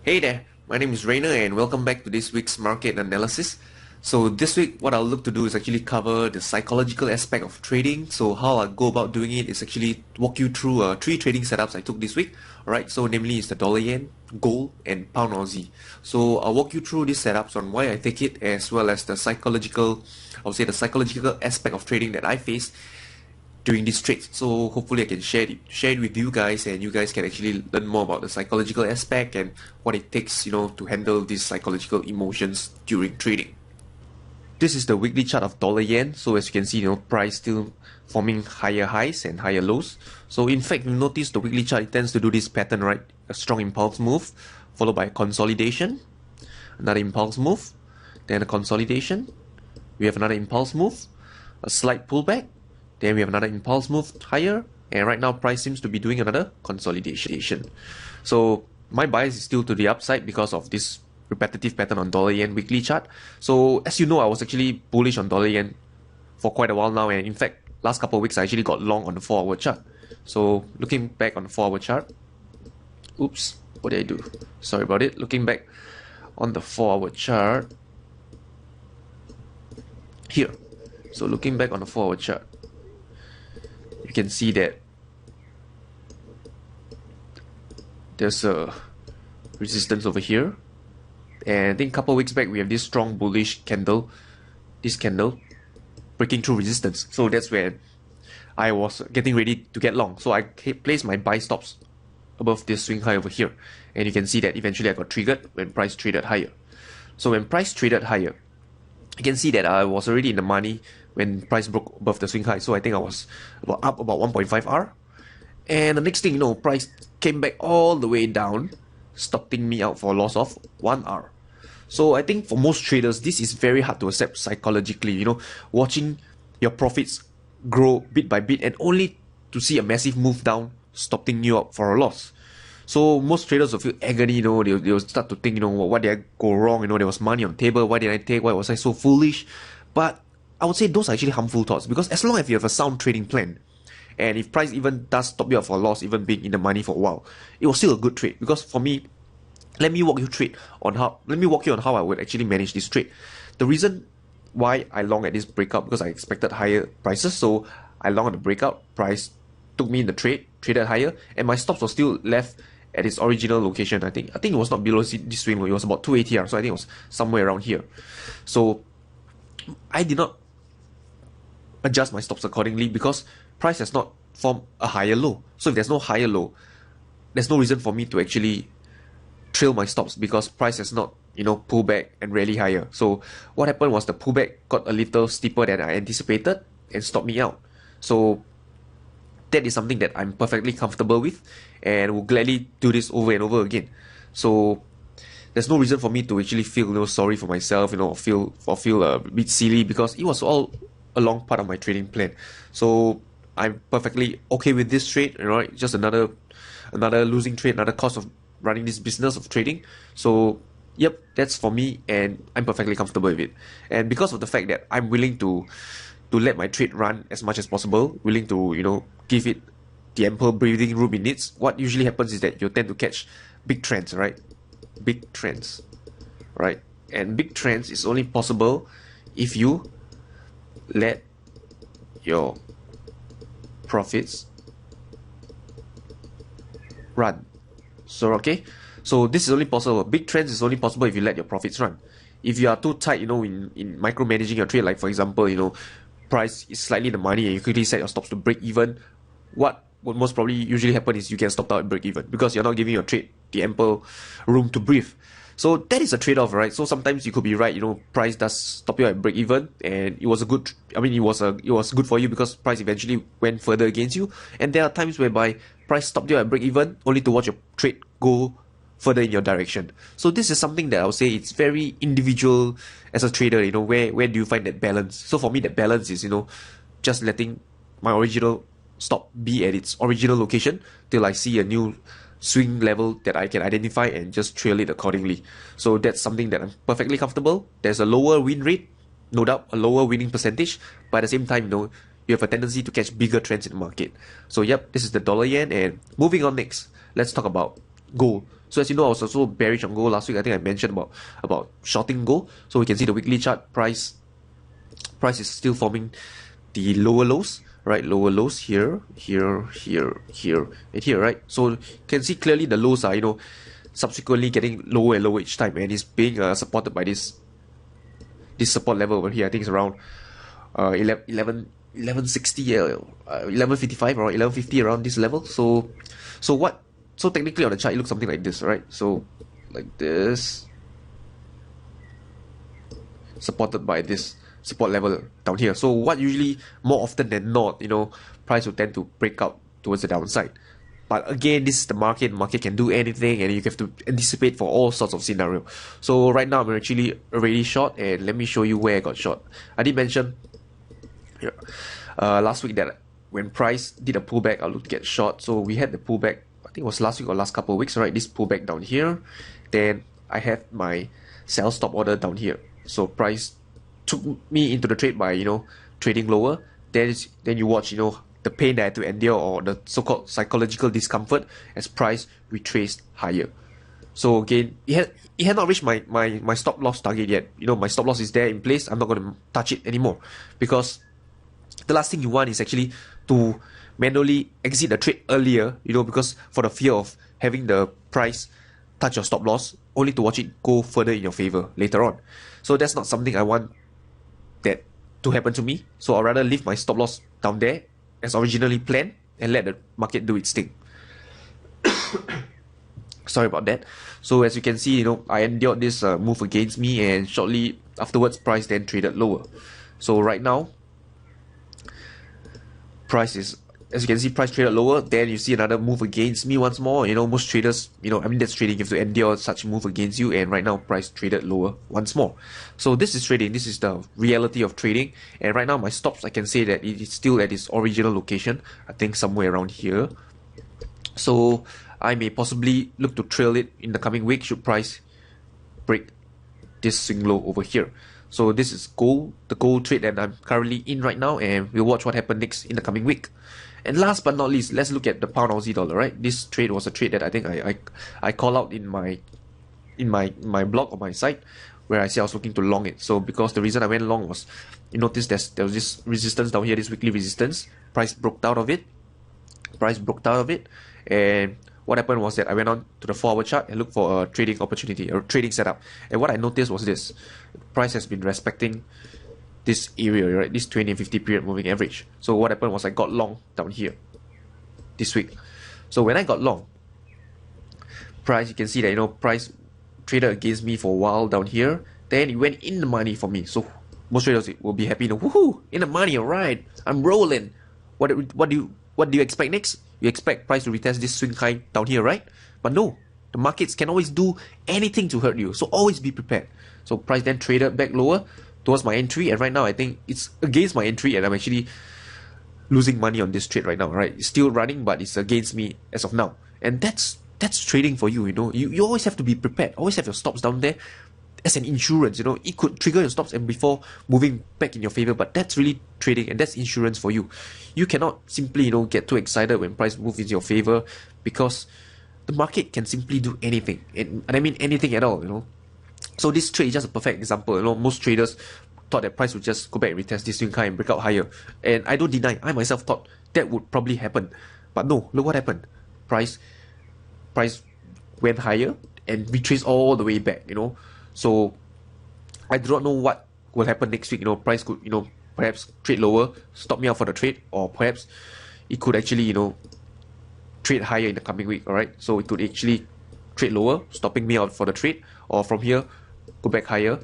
Hey there, my name is Rainer and welcome back to this week's market analysis. So this week what I'll look to do is actually cover the psychological aspect of trading. So how I go about doing it is actually walk you through three trading setups I took this week. Alright, so namely is the dollar yen, gold and pound Aussie. So I'll walk you through these setups on why I take it as well as the psychological aspect of trading that I face during these trades. So hopefully I can share it with you guys, and you guys can actually learn more about the psychological aspect and what it takes, to handle these psychological emotions during trading. This is the weekly chart of dollar yen. So as you can see, price still forming higher highs and higher lows. So in fact, you notice the weekly chart, it tends to do this pattern, right? A strong impulse move, followed by a consolidation, another impulse move, then a consolidation. We have another impulse move, a slight pullback, then we have another impulse move higher, and right now price seems to be doing another consolidation. So my bias is still to the upside because of this repetitive pattern on dollar yen weekly chart. So as you know, I was actually bullish on dollar yen for quite a while now, and in fact last couple of weeks I actually got long on the 4-hour chart. So looking back on the 4-hour chart, oops, what did I do? Sorry about it. Looking back on the 4-hour chart here. So looking back on the 4-hour chart, you can see that there's a resistance over here, and I think a couple of weeks back we have this strong bullish candle, this candle breaking through resistance. So that's where I was getting ready to get long. So I placed my buy stops above this swing high over here, and you can see that eventually I got triggered when price traded higher. So when price traded higher, you can see that I was already in the money when price broke above the swing high. So I think I was up about 1.5R. And the next thing you know, price came back all the way down, stopping me out for a loss of 1R. So I think for most traders, this is very hard to accept psychologically, watching your profits grow bit by bit and only to see a massive move down, stopping you out for a loss. So most traders will feel agony, they'll start to think, what did I go wrong? There was money on the table, why did I take? Why was I so foolish? But I would say those are actually harmful thoughts, because as long as you have a sound trading plan, and if price even does stop you out for a loss, even being in the money for a while, it was still a good trade. Because for me, let me walk you on how I would actually manage this trade. The reason why I long at this breakout, because I expected higher prices, so I long at the breakout, price took me in the traded higher, and my stops were still left at its original location. I think it was not below this swing low, it was about 2 ATR, so I think it was somewhere around here. So I did not adjust my stops accordingly because price has not formed a higher low. So if there's no higher low, there's no reason for me to actually trail my stops, because price has not pull back and rally higher. So what happened was the pullback got a little steeper than I anticipated and stopped me out. So that is something that I'm perfectly comfortable with and will gladly do this over and over again. So there's no reason for me to actually feel sorry for myself, or feel a bit silly, because it was all along part of my trading plan. So I'm perfectly okay with this trade, right? Just another losing trade, another cost of running this business of trading. So yep, that's for me, and I'm perfectly comfortable with it. And because of the fact that I'm willing to let my trade run as much as possible, willing to give it the ample breathing room it needs, what usually happens is that you tend to catch big trends, right? Big trends, right? And big trends is only possible if you let your profits run. So this is only possible. Big trends is only possible if you let your profits run. If you are too tight, in micromanaging your trade, like for example, price is slightly in the money and you quickly set your stops to break even, what would most probably usually happen is you get stopped out at break even, because you're not giving your trade the ample room to breathe. So that is a trade-off, right? So sometimes you could be right, price does stop you at break even, and it was good for you because price eventually went further against you. And there are times whereby price stopped you at break even only to watch your trade go further in your direction. So this is something that I would say it's very individual as a trader, where do you find that balance? So for me, that balance is, just letting my original stop be at its original location till I see a new swing level that I can identify and just trail it accordingly. So that's something that I'm perfectly comfortable. There's a lower win rate, no doubt, a lower winning percentage, but at the same time, you have a tendency to catch bigger trends in the market. So yep, this is the dollar yen. And moving on next, let's talk about gold. So as you know, I was also bearish on gold last week. I think I mentioned about shorting gold. So we can see the weekly chart price is still forming the lower lows, right? Lower lows here, here, here, here, and here, right? So you can see clearly the lows are, subsequently getting lower and lower each time, and it's being supported by this support level over here. I think it's around 1160, 1155 or 1150, around this level. So technically on the chart it looks something like this, right? So like this, supported by this support level down here. So what usually, more often than not, price will tend to break out towards the downside. But again, this is the market. Market can do anything, and you have to anticipate for all sorts of scenario. So right now I'm actually already short, and let me show you where I got short. I did mention here last week that when price did a pullback, I'll look to get short. So we had the pullback, I think it was last week or last couple of weeks, right? This pullback down here. Then I have my sell stop order down here. So price took me into the trade by, trading lower. Then you watch, the pain that I had to endure, or the so-called psychological discomfort as price retraced higher. So again, it had not reached my stop loss target yet. My stop loss is there in place. I'm not going to touch it anymore, because the last thing you want is actually to manually exit the trade earlier, because for the fear of having the price touch your stop loss, only to watch it go further in your favor later on. So that's not something I want that to happen to me. So I'd rather leave my stop loss down there as originally planned and let the market do its thing. Sorry about that. So as you can see, I endured this move against me, and shortly afterwards price then traded lower. So right now, price is, as you can see, price traded lower. Then you see another move against me once more. Most traders, that's trading. You have to endure such move against you, and right now price traded lower once more. So this is trading. This is the reality of trading. And right now my stops, I can say that it is still at its original location. I think somewhere around here. So I may possibly look to trail it in the coming week should price break this swing low over here. So this is gold, the gold trade that I'm currently in right now, and we'll watch what happens next in the coming week. And last but not least, let's look at the pound Aussie dollar, right? This trade was a trade that I think I call out in my blog or my site, where I said I was looking to long it. So because the reason I went long was, you notice there was this resistance down here, this weekly resistance. Price broke out of it. And what happened was that I went on to the 4-hour chart and looked for a trading opportunity, a trading setup. And what I noticed was this: price has been respecting this area, right? This 20 and 50 period moving average. So what happened was I got long down here this week. So when I got long, price, you can see that, price traded against me for a while down here. Then it went in the money for me. So most traders will be happy, woohoo, in the money, alright, I'm rolling. What do you expect next? You expect price to retest this swing high down here, right? But no, the markets can always do anything to hurt you. So always be prepared. So price then traded back lower towards my entry, and right now I think it's against my entry, and I'm actually losing money on this trade right now, right? It's still running, but it's against me as of now. And that's trading for you, You always have to be prepared. Always have your stops down there as an insurance, It could trigger your stops and before moving back in your favor, but that's really trading, and that's insurance for you. You cannot simply, get too excited when price moves in your favor, because the market can simply do anything, and I mean anything at all, So this trade is just a perfect example. Most traders thought that price would just go back and retest this swing high and break out higher. And I don't deny, I myself thought that would probably happen. But no, look what happened. Price went higher and retraced all the way back, So I do not know what will happen next week. Price could, perhaps trade lower, stop me out for the trade, or perhaps it could actually, trade higher in the coming week, alright? So it could actually trade lower, stopping me out for the trade, or from here, go back higher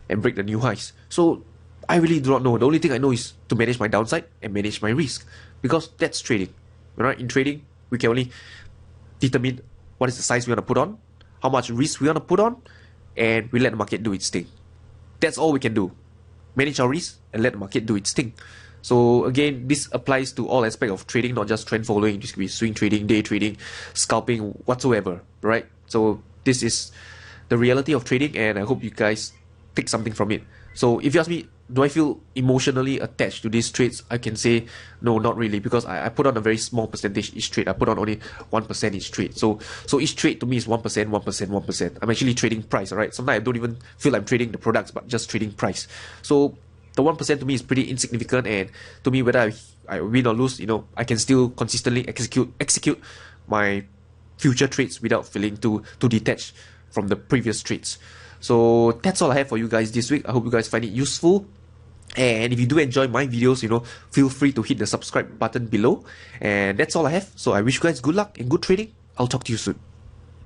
and break the new highs. So I really do not know. The only thing I know is to manage my downside and manage my risk, because that's trading. Right? In trading, we can only determine what is the size we want to put on, how much risk we want to put on, and we let the market do its thing. That's all we can do. Manage our risk and let the market do its thing. So again, this applies to all aspects of trading, not just trend following. This could be swing trading, day trading, scalping, whatsoever, right? So this is the reality of trading, and I hope you guys take something from it. So if you ask me, do I feel emotionally attached to these trades? I can say no, not really, because I put on a very small percentage each trade. I put on only 1% each trade. So each trade to me is 1%, 1%, 1%. I'm actually trading price, alright? Sometimes I don't even feel I'm trading the products, but just trading price. So the 1% to me is pretty insignificant, and to me, whether I win or lose, I can still consistently execute my future trades without feeling too detached from the previous trades. So that's all I have for you guys this week. I hope you guys find it useful. And if you do enjoy my videos, feel free to hit the subscribe button below. And that's all I have. So I wish you guys good luck and good trading. I'll talk to you soon.